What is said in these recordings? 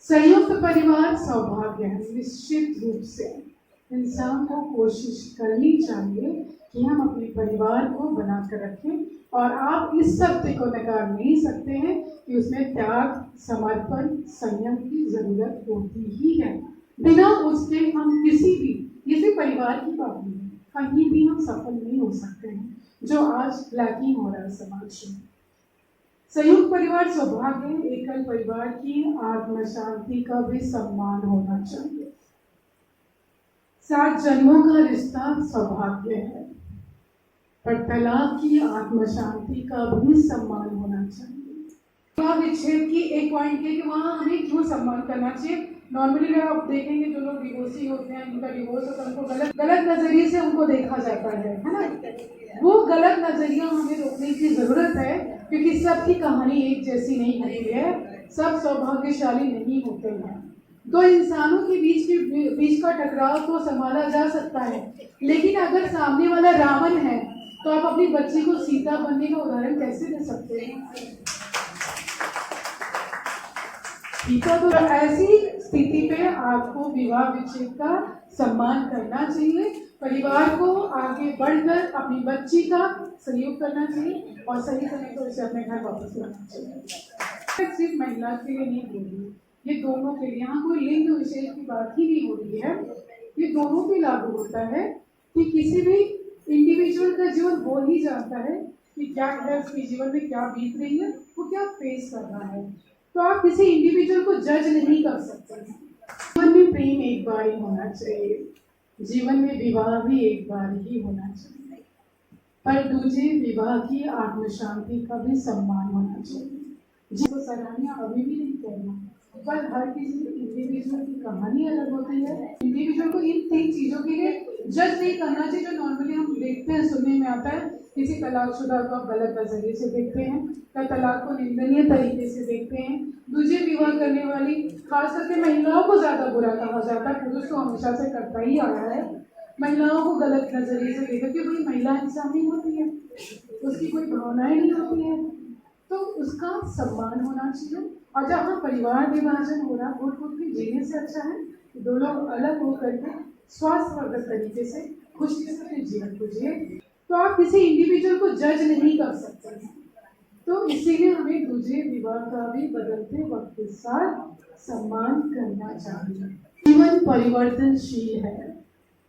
संयुक्त परिवार सौभाग्य है। निश्चित रूप से इंसान को कोशिश करनी चाहिए कि हम अपने परिवार को बनाकर रखें, और आप इस सत्य को नकार नहीं सकते हैं कि उसमें त्याग, समर्पण, संयम की जरूरत होती ही है। बिना उसके हम किसी परिवार की बात नहीं, कहीं भी हम सफल नहीं हो सकते हैं, जो आज लैकिंग हो रहा है समाज में। संयुक्त परिवार सौभाग्य है। एकल परिवार की आत्म शांति का भी सम्मान होना चाहिए। 7 जन्मों का रिश्ता सौभाग्य है, पर तलाक की आत्म शांति का भी सम्मान होना चाहिए। विवाह विच्छेद की एक पॉइंट है कि वहाँ हमें क्यों सम्मान करना चाहिए। नॉर्मली आप देखेंगे जो लोग डिवोर्सी होते हैं, जिनका डिवोर्स होता है, उनको गलत नजरिए से उनको देखा जाता है ना। वो गलत नजरिया हमें रोकने की जरूरत है, क्योंकि सबकी कहानी एक जैसी नहीं होती है, सब सौभाग्यशाली नहीं होते हैं। दो इंसानों के बीच का टकराव तो संभाला जा सकता है, लेकिन अगर सामने वाला रावण है तो आप अपनी बच्ची को सीता बनने का उदाहरण कैसे दे सकते हैं। सीता तो ऐसी स्थिति पे आपको विवाह विच्छेद का सम्मान करना चाहिए, परिवार को आगे बढ़कर अपनी बच्ची का सहयोग करना चाहिए और सही समय पर उसे अपने घर वापस लाना चाहिए। सिर्फ महिला के लिए नहीं बोल रही, ये दोनों के लिए, यहाँ कोई लिंग विशेष की बात ही नहीं हो रही है, ये दोनों पे लागू होता है कि किसी भी इंडिविजुअल का जीवन वो ही जानता है कि क्या है, उसके जीवन में क्या बीत रही है, वो क्या फेस कर रहा है। तो आप किसी इंडिविजुअल को जज नहीं कर सकते। जीवन में प्रेम एक बार ही होना चाहिए, जीवन में विवाह भी एक बार ही होना चाहिए, पर दूसरे विवाह की आत्म शांति का भी सम्मान होना चाहिए। जिसको सराहनीय अभी भी नहीं करना, पर हर किसी इंडिविजुअल की कहानी अलग होती है। इंडिविजुअल को इन 3 चीजों के लिए जज नहीं करना चाहिए जो नॉर्मली हम देखते हैं, सुनने में आता है। किसी तलाकशुदा को आप गलत नजरिए से देखते हैं, या तलाक को निंदनीय तरीके से देखते हैं। दूसरे विवाह करने वाली खास करके महिलाओं को ज्यादा बुरा कहा जाता है, पुरुष तो हमेशा से करता ही आया है। महिलाओं को गलत नजरिए से देखा कि भाई महिला इंसान नहीं होती है, उसकी कोई भावनाएं नहीं होती है, तो उसका सम्मान होना चाहिए। और जहाँ परिवार विभाजन हो रहा, खुद के जीने से अच्छा है कि दो लोग अलग होकर के स्वास्थ्यवर्धक तरीके से खुशी से अपने जीवन को जिए। तो आप किसी इंडिविजुअल को जज नहीं कर सकते हैं, तो इसीलिए हमें दूसरे विवाह का भी बदलते वक्त के साथ सम्मान करना चाहिए। जीवन परिवर्तनशील है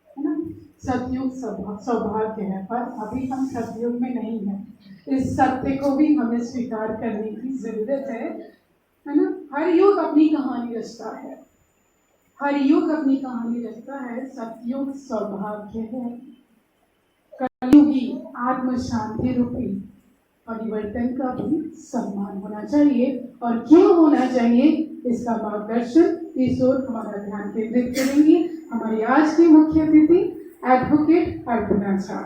ना। सतयुग सौभाग्य है, पर अभी हम सतयुग में नहीं है। इस सत्य को भी हमें स्वीकार करने की जरूरत है ना। हर युग अपनी कहानी रचता है, हर युग अपनी कहानी रचता है। सतयुग सौभाग्य है, कलयुगी आत्म शांति रूपी परिवर्तन का भी सम्मान होना चाहिए। और क्यों होना चाहिए, इसका मार्गदर्शन इस ओर हमारा ध्यान केंद्रित करेंगी हमारी आज की मुख्य अतिथि एडवोकेट अर्पणा झा।